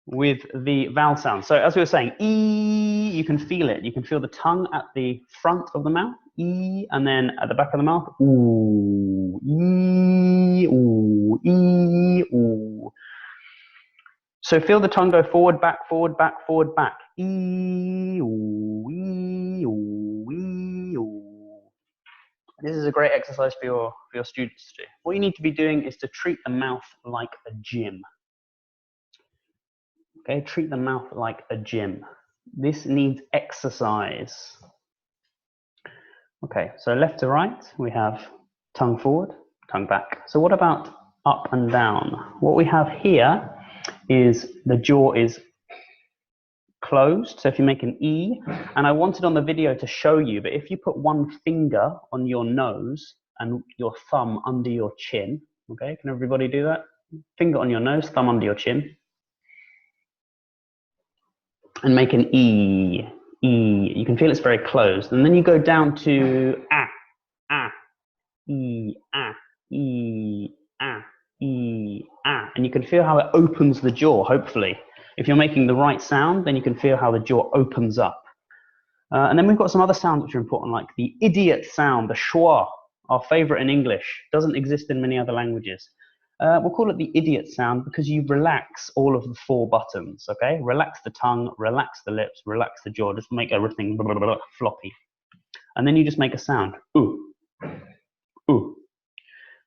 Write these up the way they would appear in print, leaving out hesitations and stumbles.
with the vowel sound. So as we were saying, E, you can feel it. You can feel the tongue at the front of the mouth, E, and then at the back of the mouth, ooh, E, ooh, E, ooh. So feel the tongue go forward, back, forward, back, forward, back. E, ooh, E, ooh, E, ooh. This is a great exercise for your students to do. What you need to be doing is to treat the mouth like a gym. Okay, treat the mouth like a gym. This needs exercise. Okay, so left to right, we have tongue forward, tongue back. So what about up and down? What we have here is the jaw is closed. So if you make an E, and I wanted on the video to show you, but if you put one finger on your nose and your thumb under your chin, okay, can everybody do that? Finger on your nose, thumb under your chin. And make an E, E. You can feel it's very closed. And then you go down to E, E, E, and you can feel how it opens the jaw, hopefully. If you're making the right sound, then you can feel how the jaw opens up. And then we've got some other sounds which are important, like the idiot sound, the schwa, our favorite in English. Doesn't exist in many other languages. We'll call it the idiot sound because you relax all of the 4 buttons, okay? Relax the tongue, relax the lips, relax the jaw, just make everything blah, blah, blah, floppy. And then you just make a sound, ooh, ooh.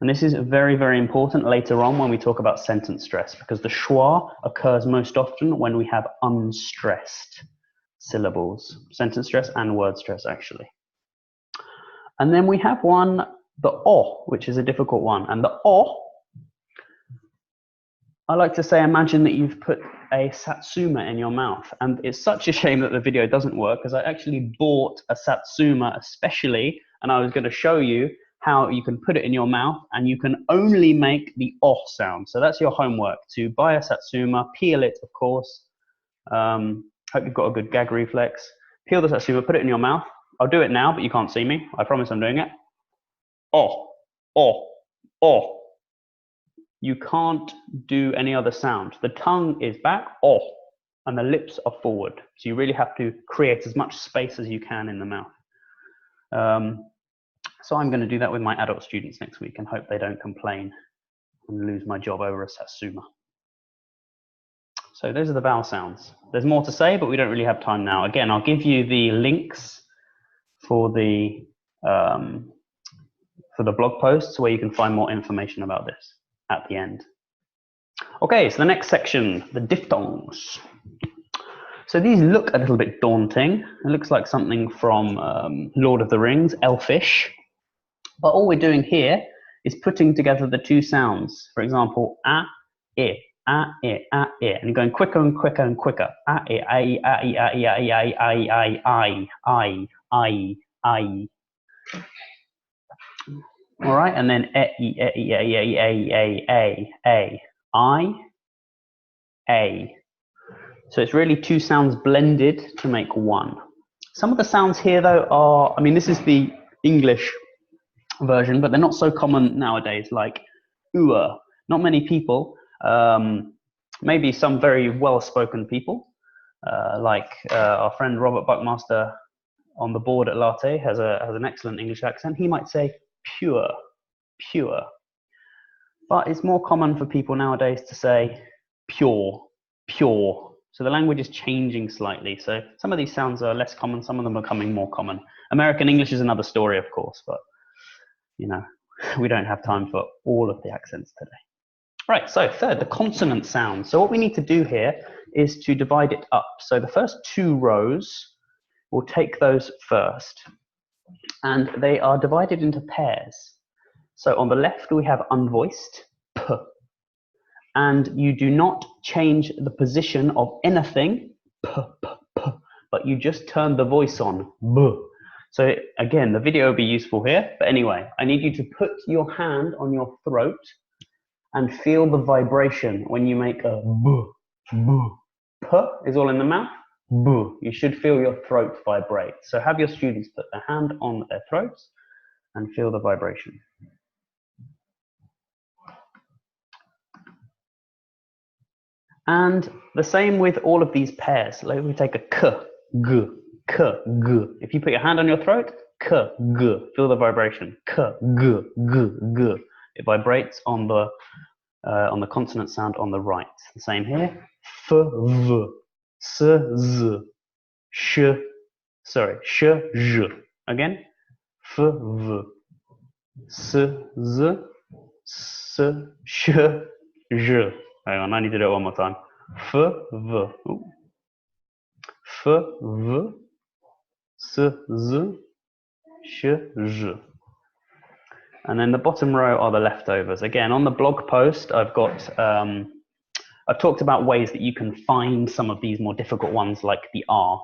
And this is very, very important later on when we talk about sentence stress because the schwa occurs most often when we have unstressed syllables, sentence stress and word stress actually. And then we have one, the O, which is a difficult one. And the O, I like to say, imagine that you've put a satsuma in your mouth. And it's such a shame that the video doesn't work because I actually bought a satsuma especially, and I was going to show you how you can put it in your mouth and you can only make the O sound. So that's your homework, to buy a satsuma, peel it, of course. Hope you've got a good gag reflex. Peel the satsuma, put it in your mouth. I'll do it now, but you can't see me. I promise I'm doing it. O, O, O. You can't do any other sound. The tongue is back, O, and the lips are forward. So you really have to create as much space as you can in the mouth. So I'm going to do that with my adult students next week and hope they don't complain and lose my job over a satsuma. So those are the vowel sounds. There's more to say, but we don't really have time now. Again, I'll give you the links for the blog posts where you can find more information about this at the end. Okay, so the next section, the diphthongs. So these look a little bit daunting. It looks like something from Lord of the Rings, elfish. But all we're doing here is putting together the 2 sounds. For example, a, I, a, I, a, I. And you're going quicker and quicker and quicker. A, I, a, I, a, I, I, I, I. All right, and then I. So it's really 2 sounds blended to make 1. Some of the sounds here, though, are, I mean, this is the English version, but they're not so common nowadays, like ua. Not many people, maybe some very well-spoken people, like our friend Robert Buckmaster on the board at Latte has an excellent English accent. He might say pure, pure. But it's more common for people nowadays to say pure, pure. So the language is changing slightly. So some of these sounds are less common, some of them are becoming more common. American English is another story, of course, but you know, we don't have time for all of the accents today. Right, so third, the consonant sound. So what we need to do here is to divide it up. So the first 2 rows, we'll take those first. And they are divided into pairs. So on the left, we have unvoiced, p. And you do not change the position of anything, p, p, p, but you just turn the voice on, b. So again, the video will be useful here. But anyway, I need you to put your hand on your throat and feel the vibration when you make a b, b. P is all in the mouth, b. You should feel your throat vibrate. So have your students put their hand on their throats and feel the vibration. And the same with all of these pairs. Like we take a k, g, k, g. If you put your hand on your throat, k, g. Feel the vibration. K, g, g, g. It vibrates on the consonant sound on the right. The same here. F, v, s, z, sh, sorry, sh, j. Again. F, v, s, z, s, sh, j. Hang on, I need to do it one more time. F, v, f, v, s, z, sh, j. And then the bottom row are the leftovers. Again, on the blog post, I've talked about ways that you can find some of these more difficult ones like the R.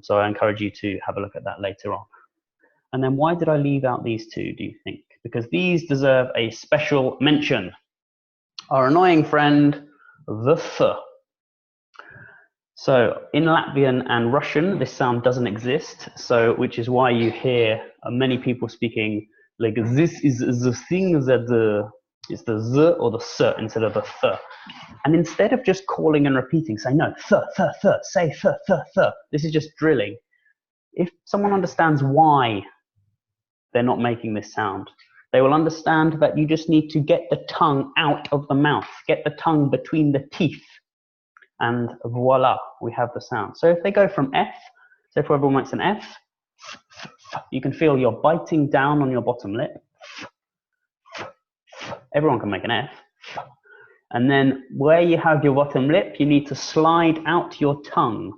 So I encourage you to have a look at that later on. And then why did I leave out these two, do you think? Because these deserve a special mention. Our annoying friend, the th. So in Latvian and Russian, this sound doesn't exist. So which is why you hear many people speaking like this is the thing that is the z or the s instead of the th. And instead of just calling and repeating, say no, th, th, th, say th, th, th. This is just drilling. If someone understands why they're not making this sound, they will understand that you just need to get the tongue out of the mouth, get the tongue between the teeth, and voila, we have the sound. So if they go from F, so if everyone makes an F, you can feel you're biting down on your bottom lip. Everyone can make an F. And then where you have your bottom lip, you need to slide out your tongue.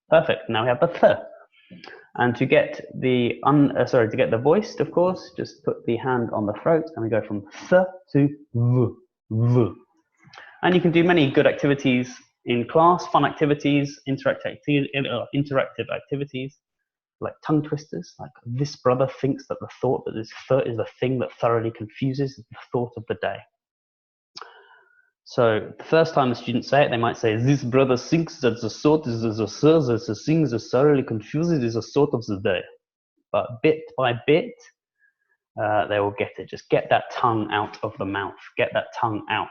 Perfect. Now we have the th. And to get the to get the voiced, of course, just put the hand on the throat, and we go from th to v, v. And you can do many good activities in class, fun activities, interactive activities, like tongue twisters. Like this brother thinks that the thought that this th is the thing that thoroughly confuses the thought of the day. So the first time the students say it, they might say, this brother thinks that the thought is the thing that thoroughly confuses is the thought of the day. But bit by bit, they will get it. Just get that tongue out of the mouth. Get that tongue out.